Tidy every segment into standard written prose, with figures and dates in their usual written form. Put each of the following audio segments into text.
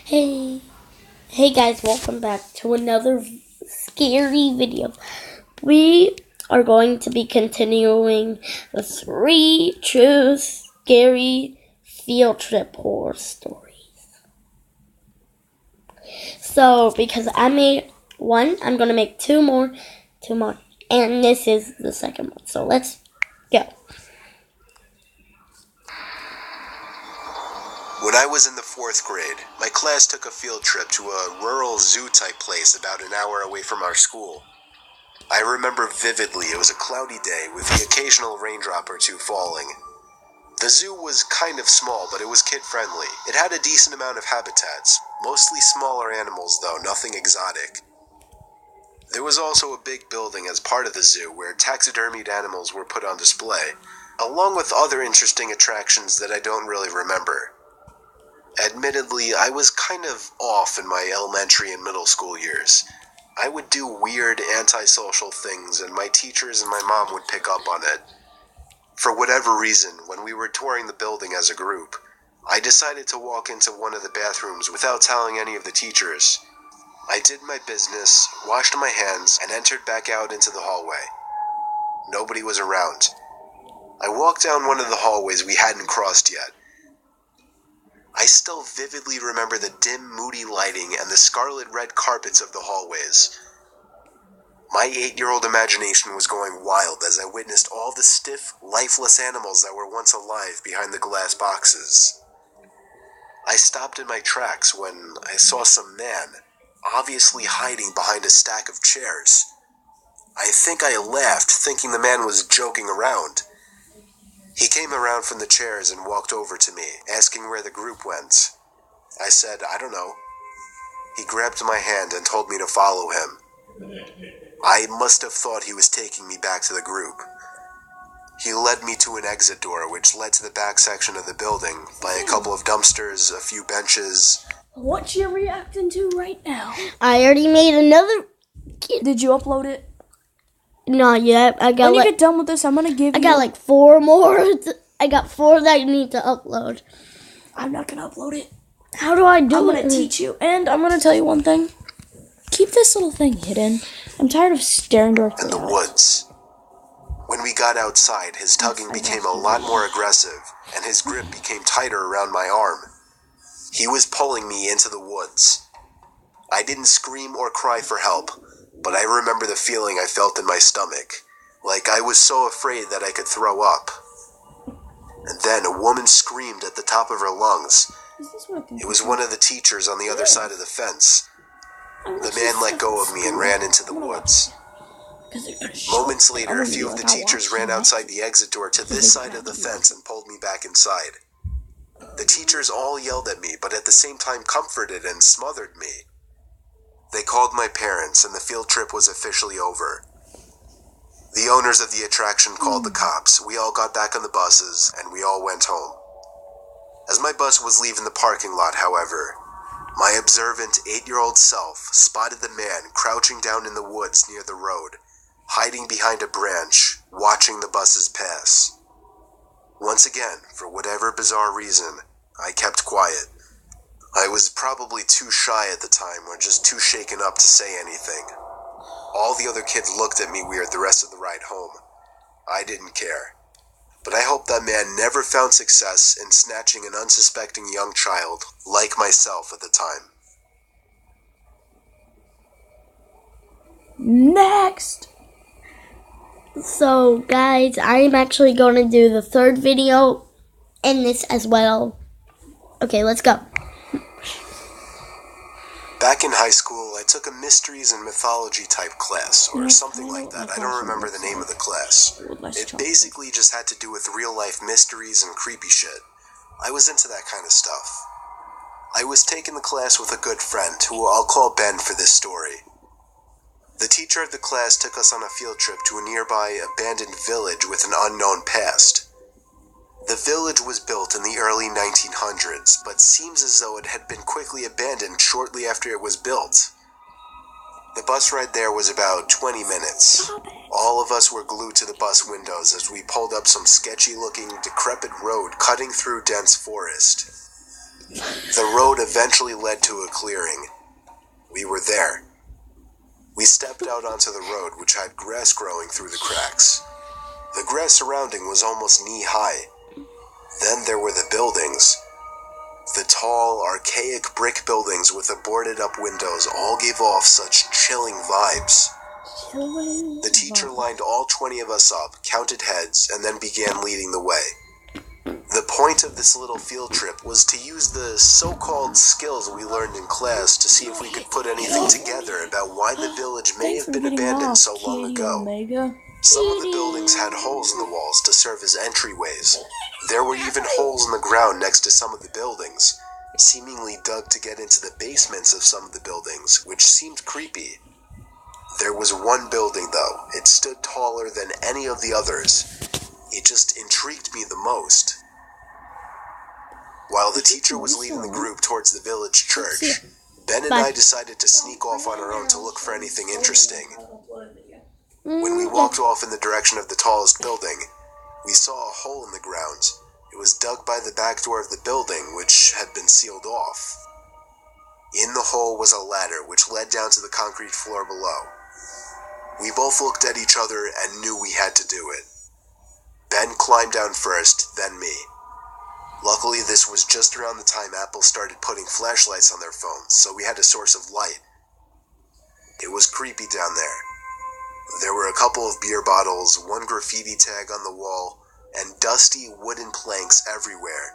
Hey, hey guys, welcome back to another scary video. We are going to be continuing the 3 true scary field trip horror stories. So, because I made one, I'm going to make two more, and this is the second one. So, let's go. When I was in the 4th grade, my class took a field trip to a rural zoo-type place about an hour away from our school. I remember vividly it was a cloudy day with the occasional raindrop or two falling. The zoo was kind of small, but it was kid-friendly. It had a decent amount of habitats, mostly smaller animals though, nothing exotic. There was also a big building as part of the zoo where taxidermied animals were put on display, along with other interesting attractions that I don't really remember. Admittedly, I was kind of off in my elementary and middle school years. I would do weird antisocial things and my teachers and my mom would pick up on it. For whatever reason, when we were touring the building as a group, I decided to walk into one of the bathrooms without telling any of the teachers. I did my business, washed my hands, and entered back out into the hallway. Nobody was around. I walked down one of the hallways we hadn't crossed yet. I still vividly remember the dim, moody lighting and the scarlet red carpets of the hallways. My 8-year-old imagination was going wild as I witnessed all the stiff, lifeless animals that were once alive behind the glass boxes. I stopped in my tracks when I saw some man, obviously hiding behind a stack of chairs. I think I laughed, thinking the man was joking around. He came around from the chairs and walked over to me, asking where the group went. I said, I don't know. He grabbed my hand and told me to follow him. I must have thought he was taking me back to the group. He led me to an exit door which led to the back section of the building by a couple of dumpsters, a few benches. What you reacting to right now? I already made another. Did you upload it? Not yet. When you get done with this, I'm gonna give you. I got like 4 more. I got 4 that you need to upload. I'm not gonna upload it. How do I do it? I'm gonna teach you, and I'm gonna tell you one thing. Keep this little thing hidden. I'm tired of staring directly at it. And the woods. When we got outside, his tugging became a lot more aggressive, and his grip became tighter around my arm. He was pulling me into the woods. I didn't scream or cry for help, but I remember the feeling I felt in my stomach, like I was so afraid that I could throw up. And then a woman screamed at the top of her lungs. It was one of the teachers on the other side of the fence. The man let go of me and ran into the woods. Moments later, a few of the teachers ran outside the exit door to this side of the fence and pulled me back inside. The teachers all yelled at me, but at the same time comforted and smothered me. They called my parents, and the field trip was officially over. The owners of the attraction called the cops. We all got back on the buses, and we all went home. As my bus was leaving the parking lot, however, my observant 8-year-old self spotted the man crouching down in the woods near the road, hiding behind a branch, watching the buses pass. Once again, for whatever bizarre reason, I kept quiet. I was probably too shy at the time or just too shaken up to say anything. All the other kids looked at me weird the rest of the ride home. I didn't care. But I hope that man never found success in snatching an unsuspecting young child like myself at the time. Next! So, guys, I'm actually going to do the 3rd video and this as well. Okay, let's go. Back in high school, I took a mysteries and mythology type class, or something like that. I don't remember the name of the class. It basically just had to do with real-life mysteries and creepy shit. I was into that kind of stuff. I was taking the class with a good friend, who I'll call Ben for this story. The teacher of the class took us on a field trip to a nearby abandoned village with an unknown past. The village was built in the early 1900s, but seems as though it had been quickly abandoned shortly after it was built. The bus ride there was about 20 minutes. All of us were glued to the bus windows as we pulled up some sketchy-looking, decrepit road cutting through dense forest. The road eventually led to a clearing. We were there. We stepped out onto the road, which had grass growing through the cracks. The grass surrounding was almost knee-high. Then there were the buildings. The tall, archaic brick buildings with the boarded-up windows all gave off such chilling vibes. The teacher lined all 20 of us up, counted heads, and then began leading the way. The point of this little field trip was to use the so-called skills we learned in class to see if we could put anything together about why the village may have been abandoned so long ago. Some of the buildings had holes in the walls to serve as entryways. There were even holes in the ground next to some of the buildings, seemingly dug to get into the basements of some of the buildings, which seemed creepy. There was one building, though. It stood taller than any of the others. It just intrigued me the most. While the teacher was leading the group towards the village church, Ben and I decided to sneak off on our own to look for anything interesting. When we walked off in the direction of the tallest building, we saw a hole in the ground. It was dug by the back door of the building, which had been sealed off. In the hole was a ladder, which led down to the concrete floor below. We both looked at each other and knew we had to do it. Ben climbed down first, then me. Luckily, this was just around the time Apple started putting flashlights on their phones, so we had a source of light. It was creepy down there. There were a couple of beer bottles, one graffiti tag on the wall, and dusty wooden planks everywhere.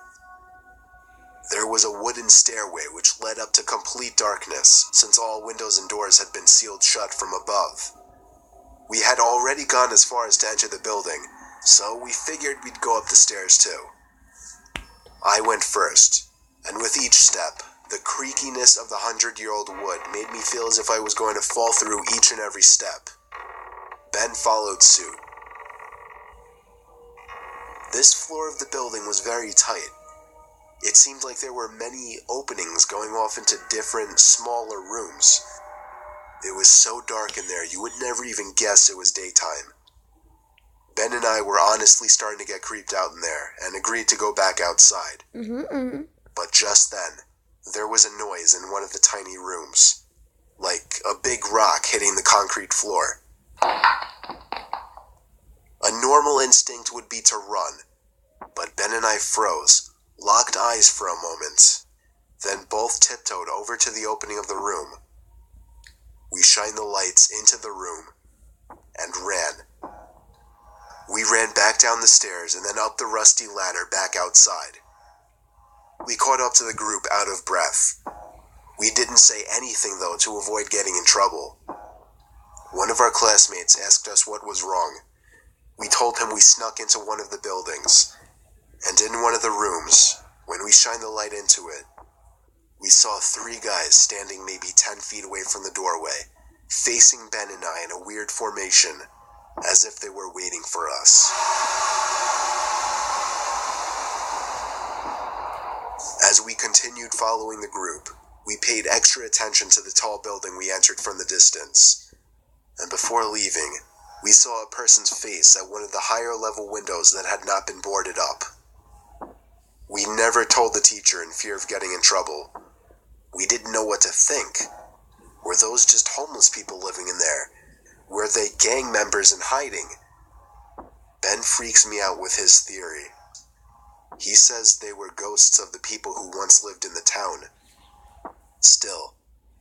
There was a wooden stairway which led up to complete darkness, since all windows and doors had been sealed shut from above. We had already gone as far as to enter the building, so we figured we'd go up the stairs too. I went first, and with each step, the creakiness of the 100-year-old wood made me feel as if I was going to fall through each and every step. Ben followed suit. This floor of the building was very tight. It seemed like there were many openings going off into different, smaller rooms. It was so dark in there, you would never even guess it was daytime. Ben and I were honestly starting to get creeped out in there, and agreed to go back outside. But just then, there was a noise in one of the tiny rooms. Like a big rock hitting the concrete floor. A normal instinct would be to run, but Ben and I froze, locked eyes for a moment, then both tiptoed over to the opening of the room. We shined the lights into the room, and ran. We ran back down the stairs and then up the rusty ladder back outside. We caught up to the group out of breath. We didn't say anything, though, to avoid getting in trouble. One of our classmates asked us what was wrong. We told him we snuck into one of the buildings, and in one of the rooms, when we shined the light into it, we saw 3 guys standing maybe 10 feet away from the doorway, facing Ben and I in a weird formation, as if they were waiting for us. As we continued following the group, we paid extra attention to the tall building we entered from the distance. And before leaving, we saw a person's face at one of the higher level windows that had not been boarded up. We never told the teacher in fear of getting in trouble. We didn't know what to think. Were those just homeless people living in there? Were they gang members in hiding? Ben freaks me out with his theory. He says they were ghosts of the people who once lived in the town. Still,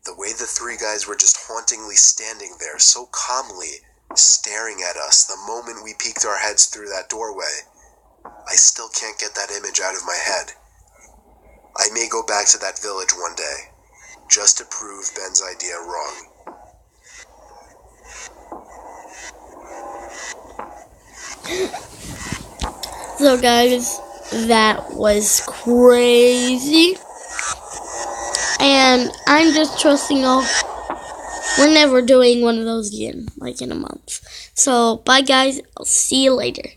the way the 3 guys were just hauntingly standing there so calmly, staring at us the moment we peeked our heads through that doorway, I still can't get that image out of my head. I may go back to that village one day, just to prove Ben's idea wrong. So guys, that was crazy. And I'm just trusting all. We're never doing one of those again, like in a month. So bye guys, I'll see you later.